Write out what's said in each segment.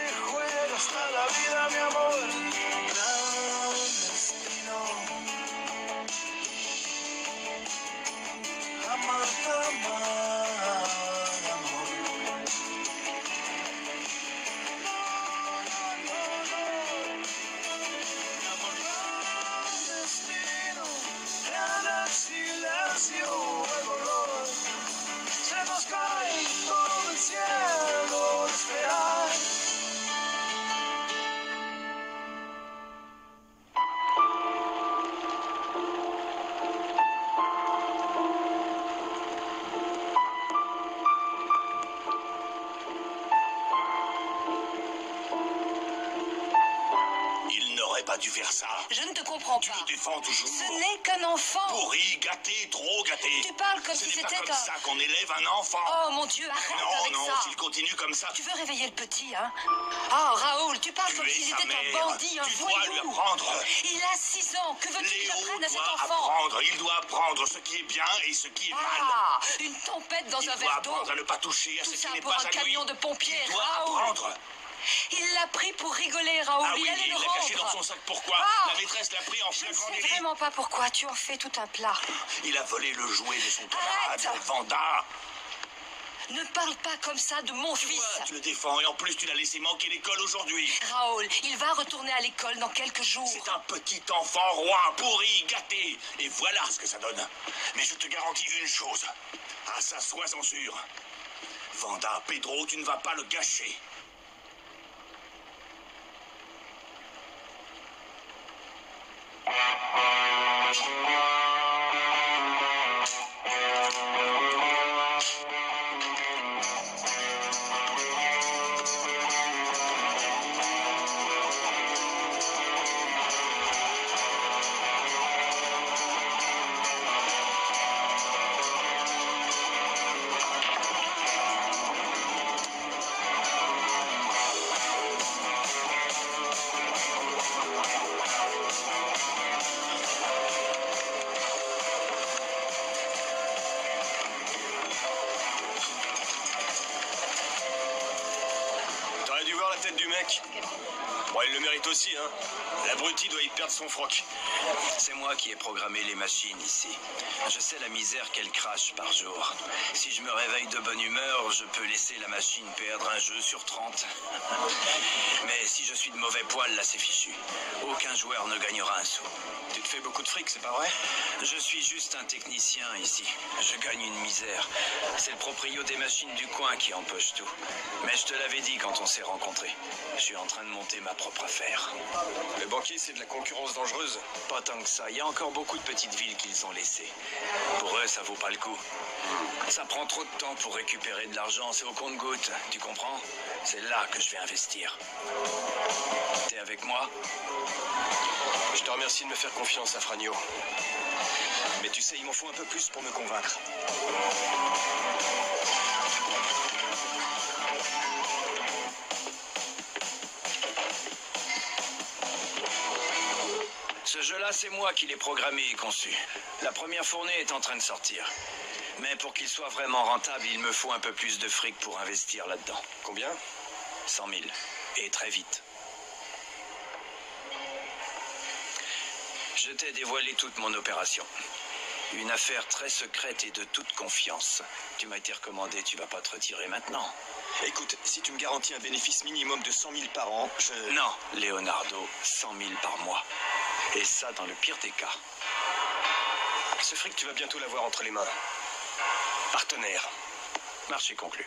se juega hasta la vida, mi amor. Gran destino. Amarte, amar, amor. En el silencio el dolor se nos cae todo el cielo de esperar. Pas dû faire ça. Je ne te comprends pas. Tu le défends toujours. Ce n'est qu'un enfant. Pourri, gâté, trop gâté. Tu parles comme si c'était c'était comme ça qu'on élève un enfant. Oh mon Dieu, arrête avec non, ça. s'il continue comme ça. Tu veux réveiller le petit, hein? Oh Raoul, tu parles comme s'il était un bandit, un voyou. Tu dois lui apprendre. Il a 6 ans. Que veux-tu qu'il apprenne à cet enfant? Il doit apprendre ce qui est bien et ce qui est mal. Ah, une tempête dans un verre d'eau. Il doit apprendre à ne pas toucher à ce qui n'est pas à lui. Tout ça pour un camion de pompiers, Il doit Raoul. apprendre. Il l'a pris pour rigoler, Raoul. Ah oui, il allait il le l'a rendre. caché dans son sac. Pourquoi? La maîtresse l'a pris en Je ne flagrant sais délit. vraiment pas pourquoi. Tu en fais tout un plat. Il a volé le jouet de son camarade, Arrête. Vanda. Ne parle pas comme ça de mon fils. Tu le défends et en plus tu l'as laissé manquer l'école aujourd'hui. Raoul, il va retourner à l'école dans quelques jours. C'est un petit enfant roi, pourri, gâté. Et voilà ce que ça donne. Mais je te garantis une chose. Ah ça, sois-en sûr. Vanda, Pedro, tu ne vas pas le gâcher. Du mec. Bon, il le mérite aussi, hein. L'abruti doit y perdre son froc. C'est moi qui ai programmé les machines ici. Je sais la misère qu'elles crachent par jour. Si je me réveille de bonne humeur, je peux laisser la machine perdre un jeu sur 30. Mais si je suis de mauvais poil, là c'est fichu. Aucun joueur ne gagnera un sou. Tu te fais beaucoup de fric, c'est pas vrai? Je suis juste un technicien ici. Je gagne une misère. C'est le proprio des machines du coin qui empoche tout. Mais je te l'avais dit quand on s'est rencontrés. Je suis en train de monter ma propre affaire. Le banquier, c'est de la concurrence dangereuse? Pas tant que ça. Il y a encore beaucoup de petites villes qu'ils ont laissées. Pour eux, ça vaut pas le coup. Ça prend trop de temps pour récupérer de l'argent. C'est au compte-gouttes. Tu comprends? C'est là que je vais investir. T'es avec moi? Je te remercie de me faire confiance, Afranio. Mais tu sais, il m'en faut un peu plus pour me convaincre. Ce jeu-là, c'est moi qui l'ai programmé et conçu. La première fournée est en train de sortir. Mais pour qu'il soit vraiment rentable, il me faut un peu plus de fric pour investir là-dedans. Combien? 100 000. Et très vite. Je t'ai dévoilé toute mon opération. Une affaire très secrète et de toute confiance. Tu m'as été recommandé, tu vas pas te retirer maintenant. Écoute, si tu me garantis un bénéfice minimum de 100 000 par an, je... Non, Leonardo, 100 000 par mois. Et ça dans le pire des cas. Ce fric, tu vas bientôt l'avoir entre les mains. Partenaire. Marché conclu.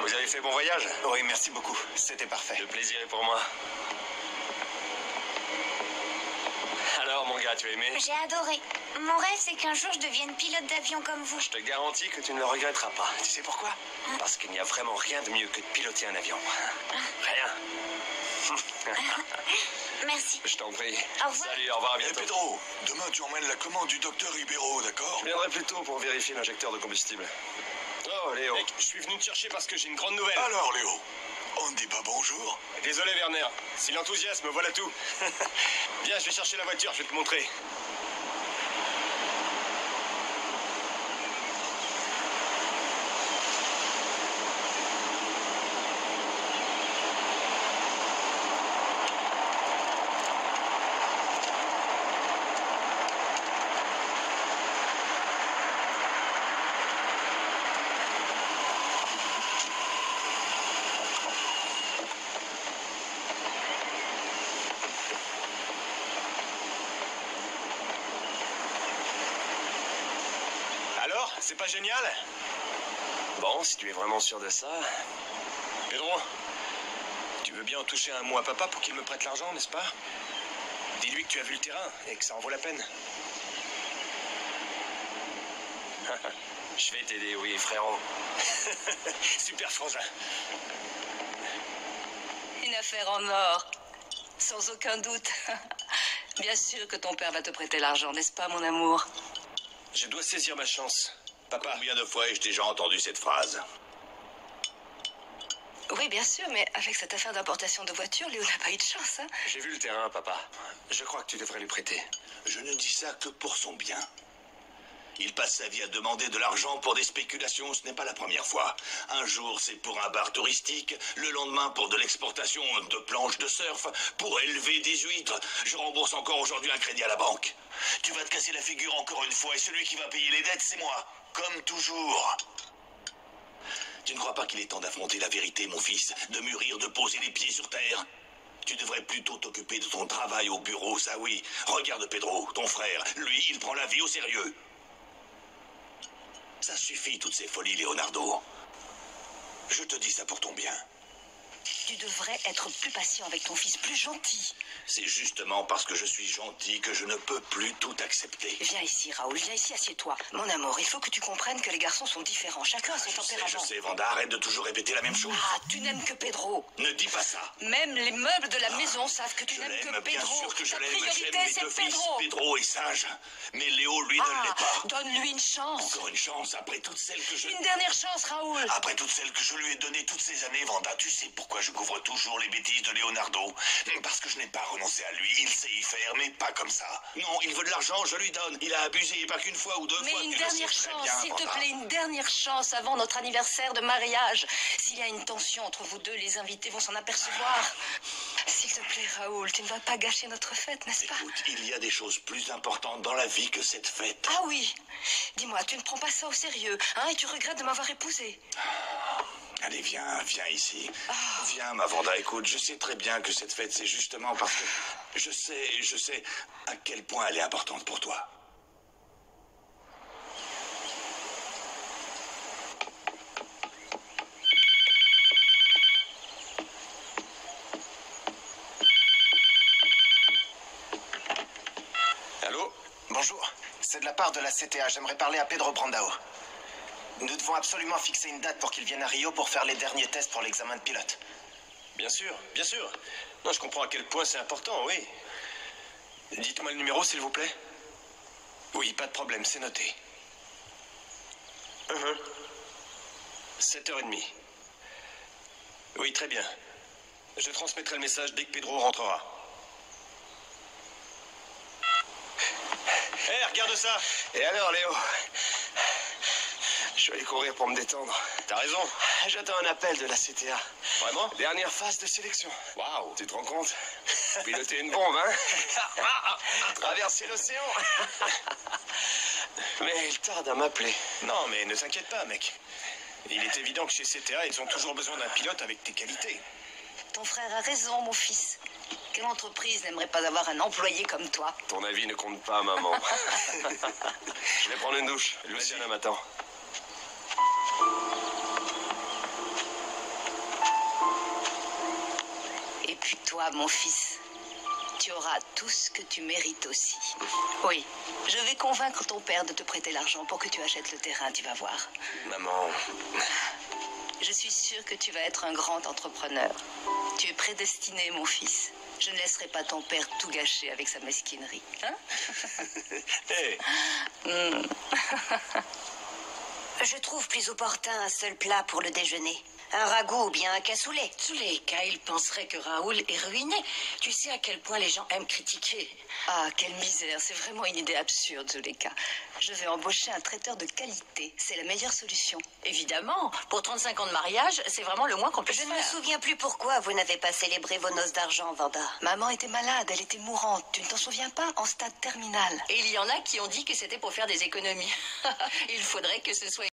Vous avez fait bon voyage? Oui, merci beaucoup. C'était parfait. Le plaisir est pour moi. Alors, mon gars, tu as aimé? J'ai adoré. Mon rêve, c'est qu'un jour, je devienne pilote d'avion comme vous. Je te garantis que tu ne le regretteras pas. Tu sais pourquoi? Parce qu'il n'y a vraiment rien de mieux que de piloter un avion. Rien. Merci. Je t'en prie. Au revoir. Salut, au revoir, à Eh bientôt. Pedro, demain tu emmènes la commande du docteur Ribeiro, d'accord? Je viendrai plus tôt pour vérifier l'injecteur de combustible. Oh, Léo. Mec, je suis venu te chercher parce que j'ai une grande nouvelle. Alors Léo, on me dis pas bonjour? Désolé, Werner. Si l'enthousiasme, voilà tout. Viens, je vais chercher la voiture, je vais te montrer. Alors, c'est pas génial? Bon, si tu es vraiment sûr de ça... Pedro, tu veux bien en toucher un mot à papa pour qu'il me prête l'argent, n'est-ce pas? Dis-lui que tu as vu le terrain et que ça en vaut la peine. Je vais t'aider, oui, frérot. Super frangin. Une affaire en or, sans aucun doute. Bien sûr que ton père va te prêter l'argent, n'est-ce pas, mon amour? Je dois saisir ma chance. Papa. Combien de fois ai-je déjà entendu cette phrase? Oui, bien sûr, mais avec cette affaire d'importation de voiture, Léo n'a pas eu de chance, hein? J'ai vu le terrain, papa. Je crois que tu devrais lui prêter. Je ne dis ça que pour son bien. Il passe sa vie à demander de l'argent pour des spéculations, ce n'est pas la première fois. Un jour, c'est pour un bar touristique, le lendemain pour de l'exportation de planches de surf, pour élever des huîtres. Je rembourse encore aujourd'hui un crédit à la banque. Tu vas te casser la figure encore une fois, et celui qui va payer les dettes, c'est moi. Comme toujours. Tu ne crois pas qu'il est temps d'affronter la vérité, mon fils, de mûrir, de poser les pieds sur terre? Tu devrais plutôt t'occuper de ton travail au bureau, ça oui. Regarde Pedro, ton frère, lui, il prend la vie au sérieux. Ça suffit, toutes ces folies, Leonardo. Je te dis ça pour ton bien. Tu devrais être plus patient avec ton fils, plus gentil. C'est justement parce que je suis gentil que je ne peux plus tout accepter. Viens ici, Raoul, viens ici, assieds-toi. Mon amour, il faut que tu comprennes que les garçons sont différents. Chacun a son tempérament. Je sais, Vanda, arrête de toujours répéter la même chose. Ah, tu n'aimes que Pedro. Ne dis pas ça. Même les meubles de la maison savent que tu Je n'aimes que l'aime, bien Pedro. sûr que je Ta l'aime. priorité, J'aime mes c'est deux fils. Pedro. Pedro est sage, mais Léo, lui, ne l'est pas. Donne-lui une chance. Encore une chance après toutes celles que je... Une dernière chance, Raoul. Après toutes celles que je lui ai données toutes ces années, Vanda, tu sais pourquoi je couvre toujours les bêtises de Leonardo? Parce que je n'ai pas renoncé à lui. Il sait y faire, mais pas comme ça. Non, il veut de l'argent, je lui donne. Il a abusé, pas qu'une fois ou deux fois. Mais une Tu le sais dernière très chance, bien, s'il te Vanda. plaît, une dernière chance avant notre anniversaire de mariage. S'il y a une tension entre vous deux, les invités vont s'en apercevoir. S'il te plaît, Raoul, tu ne vas pas gâcher notre fête, n'est-ce pas? Écoute, il y a des choses plus importantes dans la vie que cette fête. Ah oui. Dis-moi, tu ne prends pas ça au sérieux, hein, et tu regrettes de m'avoir épousée. Allez, viens ici. Viens, ma Vanda, écoute, je sais très bien que cette fête, c'est justement parce que je sais à quel point elle est importante pour toi. Allô? Bonjour, c'est de la part de la CTA. J'aimerais parler à Pedro Brandao. Nous devons absolument fixer une date pour qu'il vienne à Rio pour faire les derniers tests pour l'examen de pilote. Bien sûr, bien sûr. Non, je comprends à quel point c'est important, oui. Dites-moi le numéro, s'il vous plaît. Oui, pas de problème, c'est noté. 7h30. Oui, très bien. Je transmettrai le message dès que Pedro rentrera. Hé, regarde ça! Et alors, Léo? Je vais aller courir pour me détendre. T'as raison. J'attends un appel de la CTA. Vraiment? Dernière phase de sélection. Waouh! Tu te rends compte? Piloter une bombe, hein? Traverser l'océan. Mais il tarde à m'appeler. Non, mais ne t'inquiète pas, mec. Il est évident que chez CTA, ils ont toujours besoin d'un pilote avec tes qualités. Ton frère a raison, mon fils. Quelle entreprise n'aimerait pas avoir un employé comme toi? Ton avis ne compte pas, maman. Je vais prendre une douche. Luciana m'attend. Et puis toi, mon fils, tu auras tout ce que tu mérites aussi. Oui, je vais convaincre ton père de te prêter l'argent pour que tu achètes le terrain, tu vas voir. Maman. Je suis sûre que tu vas être un grand entrepreneur. Tu es prédestiné, mon fils. Je ne laisserai pas ton père tout gâcher avec sa mesquinerie. Hein? Hé, Je trouve plus opportun un seul plat pour le déjeuner. Un ragoût ou bien un cassoulet. Zuleika, il penserait que Raoul est ruiné. Tu sais à quel point les gens aiment critiquer. Ah, quelle misère, c'est vraiment une idée absurde, Zuleika. Je vais embaucher un traiteur de qualité, c'est la meilleure solution. Évidemment, pour 35 ans de mariage, c'est vraiment le moins qu'on puisse Je ne faire. me souviens plus pourquoi vous n'avez pas célébré vos noces d'argent, Vanda. Maman était malade, elle était mourante, tu ne t'en souviens pas? En stade terminal. Et il y en a qui ont dit que c'était pour faire des économies. Il faudrait que ce soit